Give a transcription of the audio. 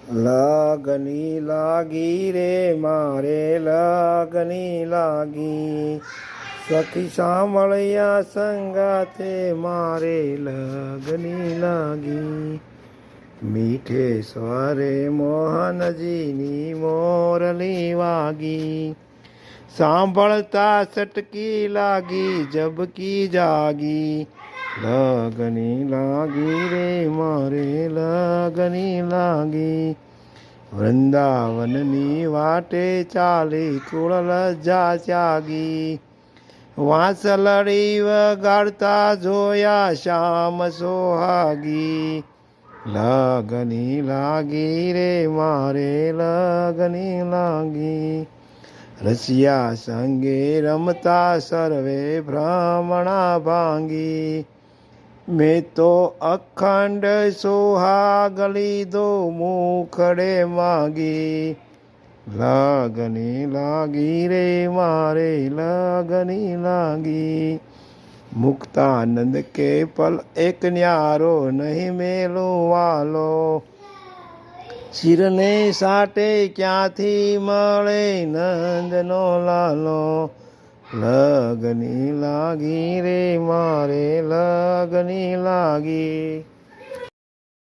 લગની લાગી રે મારે લગની લાગી, સખી સાંભળ્યા સંગાતે મારે લગની લાગી. મીઠે સ્વરે મોહનજીની મોરલી વાગી, સાંભળતા સટકી લાગી જબકી જાગી. લગની લાગી રે મારે લગની લાગી, વૃંદાવનની વાટે ચાલી કુળ લજ્જા ત્યાગી. વાંસલડી વગાડતા જોયા શ્યામ સોહાગી. લગની લાગી રે મારે લગની લાગી, રસિયા સંગે રમતા સર્વે ભ્રમણા ભાંગી. મેં તો અખંડ સોહાગ લીધો મુખડે માગી. લગની લાગી રે મારે લગની લાગી, મુક્તાનંદ કે પલ એક ન્યારો નહીં મેલું વાલો. શિરને સાટે ક્યાંથી મળે નંદનો લાલો. લગની લાગી રે મારે લગની લાગી.